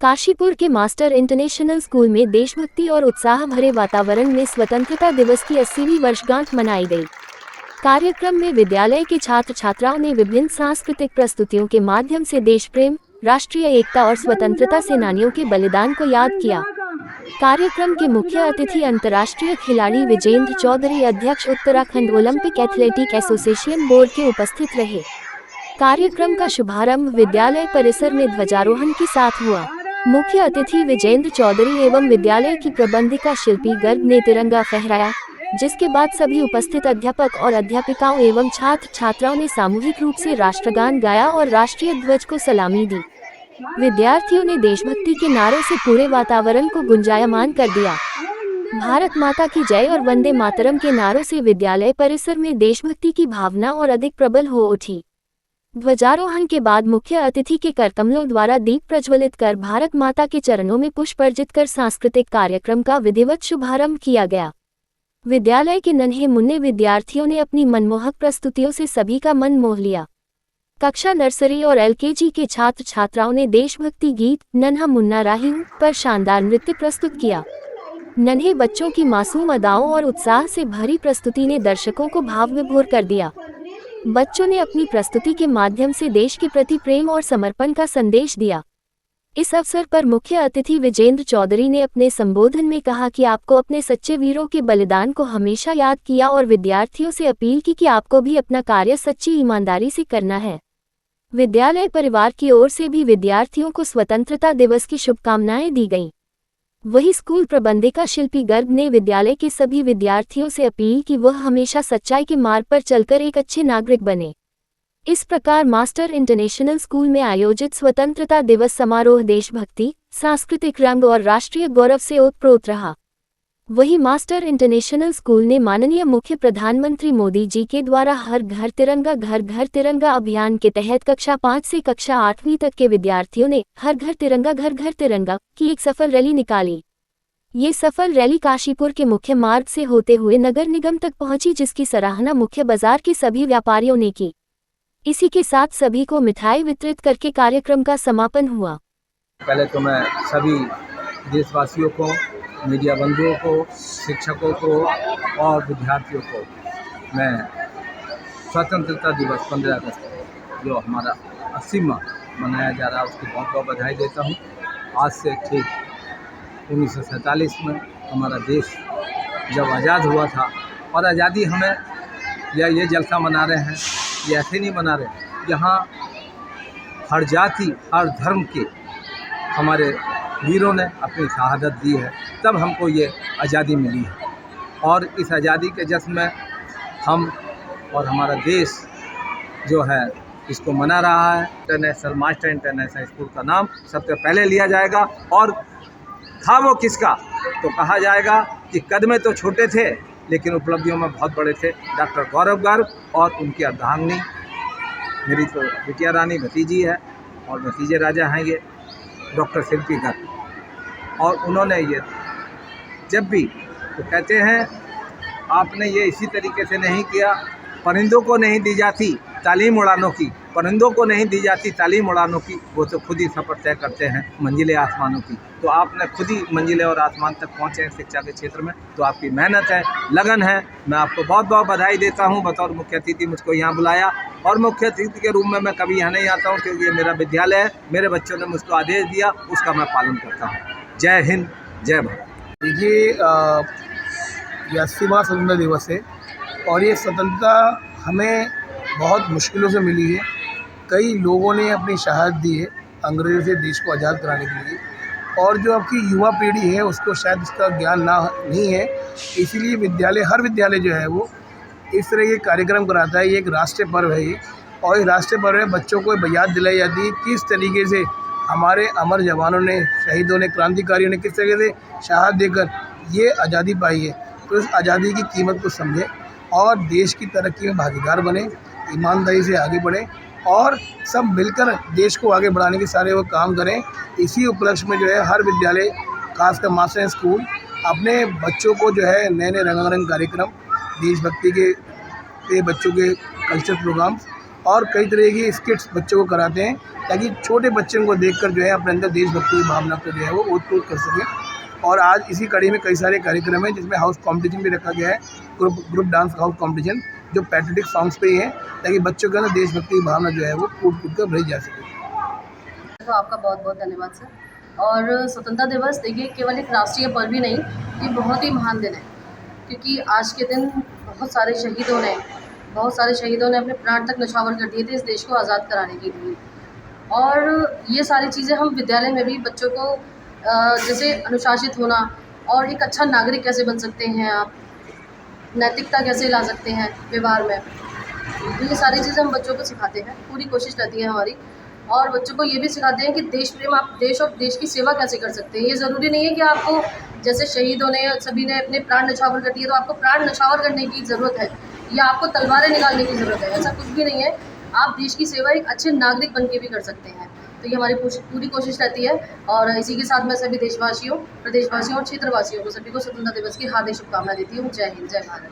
काशीपुर के master international school में देशभक्ति और उत्साह भरे वातावरण में स्वतंत्रता दिवस की 80वीं वर्षगांठ मनाई गई। कार्यक्रम में विद्यालय के छात्र छात्राओं ने विभिन्न सांस्कृतिक प्रस्तुतियों के माध्यम से देश प्रेम, राष्ट्रीय एकता और स्वतंत्रता सेनानियों के बलिदान को याद किया। कार्यक्रम के मुख्य अतिथि अंतर्राष्ट्रीय खिलाड़ी विजेंद्र चौधरी, अध्यक्ष Uttarakhand Olympic athletic association board के उपस्थित रहे। कार्यक्रम का शुभारंभ विद्यालय परिसर में ध्वजारोहण के साथ हुआ। मुख्य अतिथि विजेंद्र चौधरी एवं विद्यालय की प्रबंधिका शिल्पी गर्ग ने तिरंगा फहराया, जिसके बाद सभी उपस्थित अध्यापक और अध्यापिकाओं एवं छात्र छात्राओं ने सामूहिक रूप से राष्ट्रगान गाया और राष्ट्रीय ध्वज को सलामी दी। विद्यार्थियों ने देशभक्ति के नारों से पूरे वातावरण को गुंजायमान कर दिया। भारत माता की जय और वंदे मातरम के नारों से विद्यालय परिसर में देशभक्ति की भावना और अधिक प्रबल हो उठी। ध्वजारोहण के बाद मुख्य अतिथि के करकमलों द्वारा दीप प्रज्वलित कर भारत माता के चरणों में पुष्प अर्पित कर सांस्कृतिक कार्यक्रम का विधिवत शुभारंभ किया गया। विद्यालय के नन्हे मुन्ने विद्यार्थियों ने अपनी मनमोहक प्रस्तुतियों से सभी का मन मोह लिया। कक्षा नर्सरी और एलकेजी के छात्र छात्राओं ने देशभक्ति गीत नन्हा मुन्ना राही हूं पर शानदार नृत्य प्रस्तुत किया। नन्हे बच्चों की मासूम अदाओं और उत्साह से भरी प्रस्तुति ने दर्शकों को भाव विभोर कर दिया। बच्चों ने अपनी प्रस्तुति के माध्यम से देश के प्रति प्रेम और समर्पण का संदेश दिया। इस अवसर पर मुख्य अतिथि विजेंद्र चौधरी ने अपने संबोधन में कहा कि आपको अपने सच्चे वीरों के बलिदान को हमेशा याद किया और विद्यार्थियों से अपील की कि आपको भी अपना कार्य सच्ची ईमानदारी से करना है। विद्यालय परिवार की ओर से भी विद्यार्थियों को स्वतंत्रता दिवस की शुभकामनाएं दी गईं। वही स्कूल प्रबंधिका शिल्पी गर्ग ने विद्यालय के सभी विद्यार्थियों से अपील की वह हमेशा सच्चाई के मार्ग पर चलकर एक अच्छे नागरिक बने। इस प्रकार मास्टर इंटरनेशनल स्कूल में आयोजित स्वतंत्रता दिवस समारोह देशभक्ति, सांस्कृतिक रंग और राष्ट्रीय गौरव से ओतप्रोत रहा। वही मास्टर इंटरनेशनल स्कूल ने माननीय मुख्य प्रधानमंत्री मोदी जी के द्वारा हर घर तिरंगा अभियान के तहत कक्षा 5 से कक्षा 8वीं तक के विद्यार्थियों ने हर घर तिरंगा की एक सफल रैली निकाली। ये सफल रैली काशीपुर के मुख्य मार्ग से होते हुए नगर निगम तक पहुंची, जिसकी सराहना मुख्य बाजार के सभी व्यापारियों ने की। इसी के साथ सभी को मिठाई वितरित करके कार्यक्रम का समापन हुआ। पहले तो मैं सभी देशवासियों को, मीडिया बंधुओं को, शिक्षकों को और विद्यार्थियों को मैं स्वतंत्रता दिवस 15 अगस्त जो हमारा 80वां मनाया जा रहा है उसकी बहुत बहुत बधाई देता हूँ। आज से ठीक 1947 में हमारा देश जब आज़ाद हुआ था और आज़ादी हमें या ये जलसा मना रहे हैं, ये ऐसे नहीं मना रहे। यहाँ हर जाति, हर धर्म के हमारे वीरों ने अपनी शहादत दी है, तब हमको ये आज़ादी मिली है। और इस आज़ादी के जश्न में हम और हमारा देश जो है इसको मना रहा है। इंटरनेशनल मास्टर इंटरनेशनल स्कूल का नाम सबसे पहले लिया जाएगा और था वो किसका, तो कहा जाएगा कि कदमें तो छोटे थे लेकिन उपलब्धियों में बहुत बड़े थे। डॉक्टर गौरव गर्ग और उनकी अर्धांगिनी मेरी तो बिटिया रानी भतीजी है और भतीजे राजा हैं ये डॉक्टर शिल्पी गर्ग। और उन्होंने ये जब भी तो कहते हैं आपने ये इसी तरीके से नहीं किया, परिंदों को नहीं दी जाती तालीम उड़ानों की, परिंदों को नहीं दी जाती तालीम उड़ानों की, वो तो खुद ही सफ़र तय करते हैं मंजिले आसमानों की। तो आपने खुद ही मंजिले और आसमान तक पहुँचे हैं शिक्षा के क्षेत्र में, तो आपकी मेहनत है, लगन है। मैं आपको बहुत बहुत बधाई देता हूँ। बतौर मुख्य अतिथि मुझको यहाँ बुलाया और मुख्य अतिथि के रूप में मैं कभी यहाँ नहीं आता हूँ क्योंकि ये मेरा विद्यालय है, मेरे बच्चों ने मुझको आदेश दिया, उसका मैं पालन करता हूँ। जय हिंद, जय भारत। देखिए ये 80वां स्वतंत्रता दिवस है और ये स्वतंत्रता हमें बहुत मुश्किलों से मिली है। कई लोगों ने अपनी शहादत दी है अंग्रेज़ों से देश को आज़ाद कराने के लिए, और जो आपकी युवा पीढ़ी है उसको शायद इसका ज्ञान नहीं है। इसीलिए हर विद्यालय जो है वो इस तरह के कार्यक्रम कराता है। ये एक राष्ट्रीय पर्व है ये, और इस राष्ट्रीय पर्व में बच्चों को याद दिलाई जाती है किस तरीके से हमारे अमर जवानों ने, शहीदों ने, क्रांतिकारियों ने किस तरीके से शहादत देकर ये आज़ादी पाई है। तो इस आज़ादी की कीमत को समझें और देश की तरक्की में भागीदार बने, ईमानदारी से आगे बढ़ें और सब मिलकर देश को आगे बढ़ाने के सारे वो काम करें। इसी उपलक्ष्य में जो है हर विद्यालय, खासकर मास्टर स्कूल, अपने बच्चों को जो है नए नए रंगारंग कार्यक्रम, देशभक्ति के बच्चों के कल्चर प्रोग्राम्स और कई तरह की स्किट्स बच्चों को कराते हैं ताकि छोटे बच्चों को देखकर जो है अपने अंदर देशभक्ति की भावना को जो है वो ओतप्रोत कर सके। और आज इसी कड़ी में कई सारे कार्यक्रम हैं जिसमें हाउस कंपटीशन भी रखा गया है, ग्रुप डांस हाउस कंपटीशन जो पैट्रियोटिक सॉन्ग्स पे ही है ताकि बच्चों के अंदर देशभक्ति की भावना जो है वो कूट कूट कर भरी जा सके। तो आपका बहुत बहुत धन्यवाद सर। और स्वतंत्रता दिवस देखिए केवल एक राष्ट्रीय पर्व ही नहीं, ये बहुत ही महान दिन है, क्योंकि आज के दिन बहुत सारे शहीदों ने अपने प्राण तक न्यौछावर कर दिए थे इस देश को आज़ाद कराने के लिए। और ये सारी चीज़ें हम विद्यालय में भी बच्चों को जैसे अनुशासित होना और एक अच्छा नागरिक कैसे बन सकते हैं आप, नैतिकता कैसे ला सकते हैं व्यवहार में, तो ये सारी चीज़ें हम बच्चों को सिखाते हैं। पूरी कोशिश रहती है हमारी, और बच्चों को ये भी सिखाते हैं कि देश प्रेम, आप देश और देश की सेवा कैसे कर सकते हैं। ये ज़रूरी नहीं है कि आपको जैसे शहीदों ने सभी ने अपने प्राण न्यौछावर कर दिए तो आपको प्राण न्यौछावर करने की ज़रूरत है या आपको तलवारें निकालने की ज़रूरत है, ऐसा कुछ भी नहीं है। आप देश की सेवा एक अच्छे नागरिक बन के भी कर सकते हैं। तो ये हमारी पूरी कोशिश रहती है। और इसी के साथ मैं सभी देशवासियों, प्रदेशवासियों और क्षेत्रवासियों को सभी को स्वतंत्रता दिवस की हार्दिक शुभकामनाएं देती हूँ। जय हिंद, जय भारत।